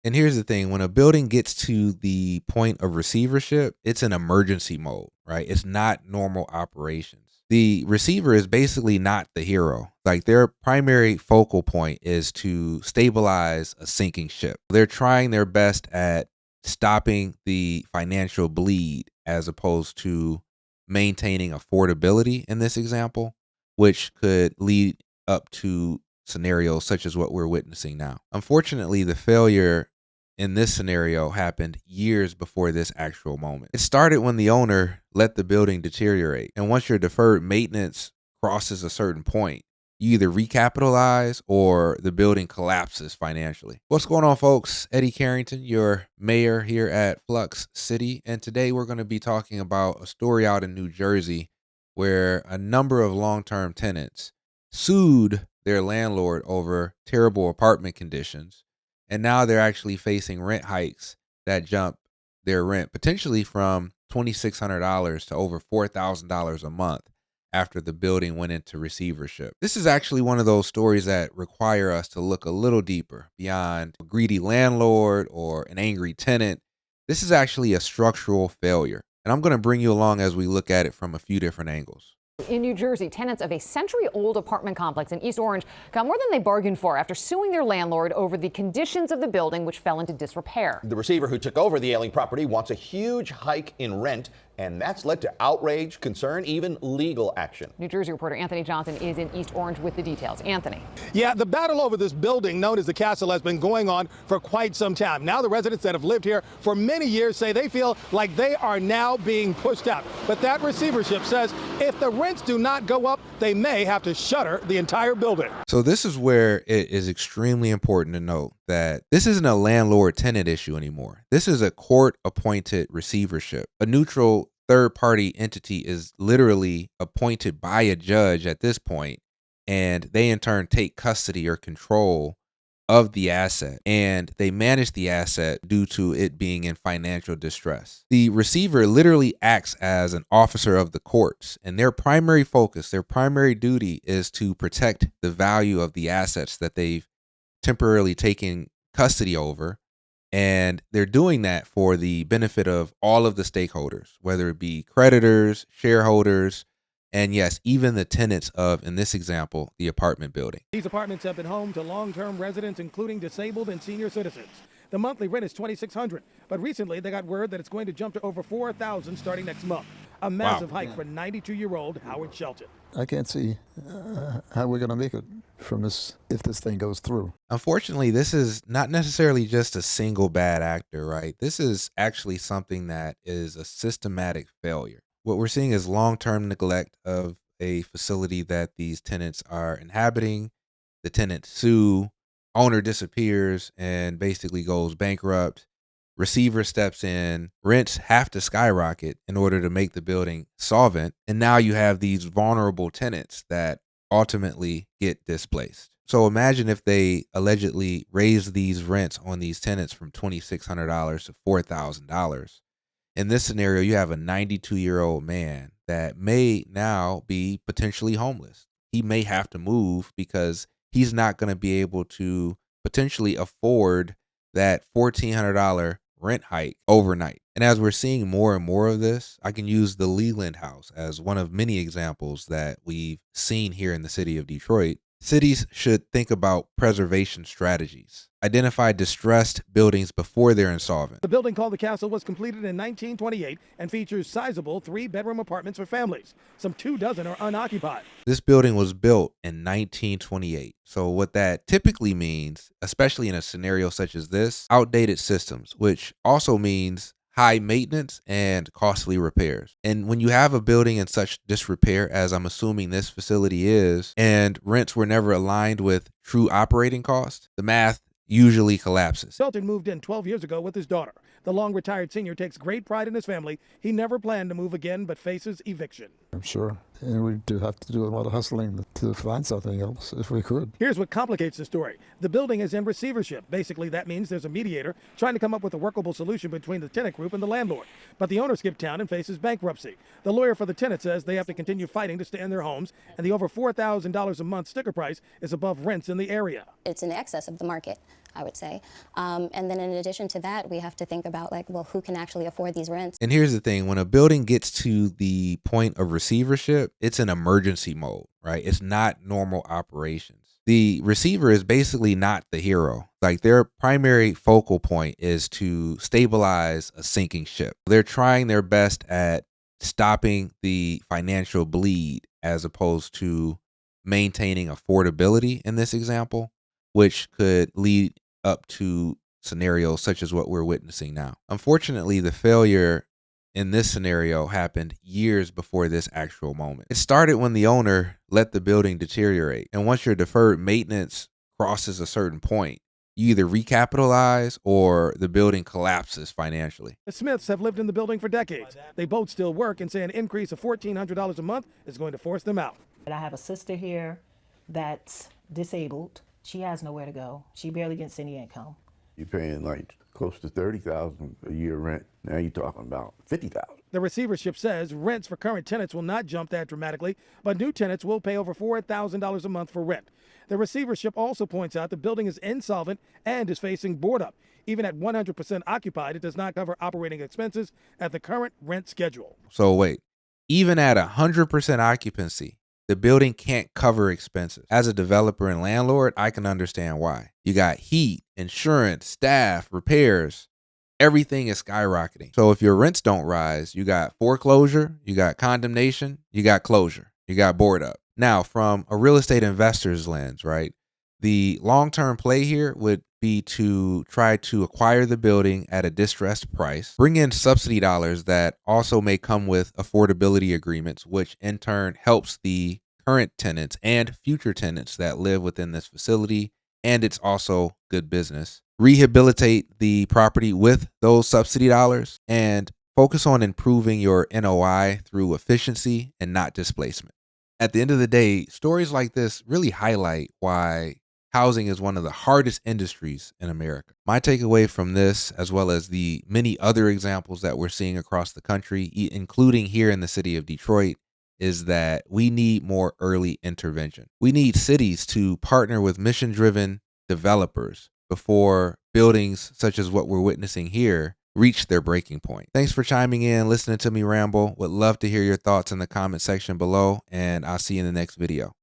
And here's the thing, when a building gets to the point of receivership, it's an emergency mode, right? It's not normal operations. The receiver is basically not the hero. Like, their primary focal point is to stabilize a sinking ship. They're trying their best at stopping the financial bleed as opposed to maintaining affordability in this example, which could lead up to scenarios such as what we're witnessing now. Unfortunately, the failure in this scenario happened years before this actual moment. It started when the owner let the building deteriorate. And once your deferred maintenance crosses a certain point, you either recapitalize or the building collapses financially. What's going on, folks? Eddy Carrington, your mayor here at Flux City. And today we're going to be talking about a story out in New Jersey where a number of long-term tenants sued their landlord over terrible apartment conditions. And now they're actually facing rent hikes that jump their rent potentially from $2,600 to over $4,000 a month after the building went into receivership. This is actually one of those stories that require us to look a little deeper beyond a greedy landlord or an angry tenant. This is actually a structural failure. And I'm going to bring you along as we look at it from a few different angles. In New Jersey, tenants of a century-old apartment complex in East Orange got more than they bargained for after suing their landlord over the conditions of the building, which fell into disrepair. The receiver who took over the ailing property wants a huge hike in rent, and that's led to outrage, concern, even legal action. New Jersey reporter Anthony Johnson is in East Orange with the details. Anthony. Yeah, the battle over this building known as the Castle has been going on for quite some time. Now the residents that have lived here for many years say they feel like they are now being pushed out. But that receivership says if the rents do not go up, they may have to shutter the entire building. So this is where it is extremely important to note that this isn't a landlord-tenant issue anymore. This is a court-appointed receivership. A neutral third-party entity is literally appointed by a judge at this point, and they in turn take custody or control of the asset, and they manage the asset due to it being in financial distress. The receiver literally acts as an officer of the courts, and their primary focus, their primary duty is to protect the value of the assets that they've temporarily taken custody over. And they're doing that for the benefit of all of the stakeholders, whether it be creditors, shareholders, and yes, even the tenants of, in this example, the apartment building. These apartments have been home to long-term residents, including disabled and senior citizens. The monthly rent is $2,600, but recently they got word that it's going to jump to over $4,000 starting next month. A massive hike for 92-year-old Howard Shelton. I can't see how we're going to make it from this if this thing goes through. Unfortunately, this is not necessarily just a single bad actor, right? This is actually something that is a systematic failure. What we're seeing is long-term neglect of a facility that these tenants are inhabiting. The tenants sue, owner disappears and basically goes bankrupt. Receiver steps in, rents have to skyrocket in order to make the building solvent. And now you have these vulnerable tenants that ultimately get displaced. So imagine if they allegedly raise these rents on these tenants from $2,600 to $4,000. In this scenario, you have a 92-year-old man that may now be potentially homeless. He may have to move because he's not going to be able to potentially afford that $1,400 rent hike overnight. And as we're seeing more and more of this, I can use the Leland House as one of many examples that we've seen here in the city of Detroit. Cities should think about preservation strategies. Identify distressed buildings before they're insolvent. The building called the Castle was completed in 1928 and features sizable 3-bedroom apartments for families. Some 24 are unoccupied. This building was built in 1928. So what that typically means, especially in a scenario such as this, outdated systems, which also means high maintenance and costly repairs. And when you have a building in such disrepair, as I'm assuming this facility is, and rents were never aligned with true operating costs, the math usually collapses. Shelton moved in 12 years ago with his daughter. The long-retired senior takes great pride in his family. He never planned to move again, but faces eviction. I'm sure. And we do have to do a lot of hustling to find something else if we could. Here's what complicates the story. The building is in receivership. Basically, that means there's a mediator trying to come up with a workable solution between the tenant group and the landlord. But the owner skipped town and faces bankruptcy. The lawyer for the tenant says they have to continue fighting to stay in their homes, and the over $4,000 a month sticker price is above rents in the area. It's in excess of the market. I would say. And then in addition to that, we have to think about like, well, who can actually afford these rents? And here's the thing, when a building gets to the point of receivership, it's an emergency mode, right? It's not normal operations. The receiver is basically not the hero. Like, their primary focal point is to stabilize a sinking ship. They're trying their best at stopping the financial bleed as opposed to maintaining affordability in this example, which could lead up to scenarios such as what we're witnessing now. Unfortunately, the failure in this scenario happened years before this actual moment. It started when the owner let the building deteriorate. And once your deferred maintenance crosses a certain point, you either recapitalize or the building collapses financially. The Smiths have lived in the building for decades. They both still work and say an increase of $1,400 a month is going to force them out. I have a sister here that's disabled. She has nowhere to go. She barely gets any income. You're paying like close to $30,000 a year rent. Now you're talking about $50,000. The receivership says rents for current tenants will not jump that dramatically, but new tenants will pay over $4,000 a month for rent. The receivership also points out the building is insolvent and is facing board up. Even at 100% occupied, it does not cover operating expenses at the current rent schedule. So wait, even at 100% occupancy, the building can't cover expenses. As a developer and landlord, I can understand why. You got heat, insurance, staff, repairs. Everything is skyrocketing. So if your rents don't rise, you got foreclosure, you got condemnation, you got closure, you got board up. Now, from a real estate investor's lens, right, the long-term play here would be to try to acquire the building at a distressed price, bring in subsidy dollars that also may come with affordability agreements, which in turn helps the current tenants and future tenants that live within this facility, and it's also good business. Rehabilitate the property with those subsidy dollars and focus on improving your NOI through efficiency and not displacement. At the end of the day, stories like this really highlight why housing is one of the hardest industries in America. My takeaway from this, as well as the many other examples that we're seeing across the country, including here in the city of Detroit, is that we need more early intervention. We need cities to partner with mission-driven developers before buildings such as what we're witnessing here reach their breaking point. Thanks for chiming in, listening to me ramble. Would love to hear your thoughts in the comment section below, and I'll see you in the next video.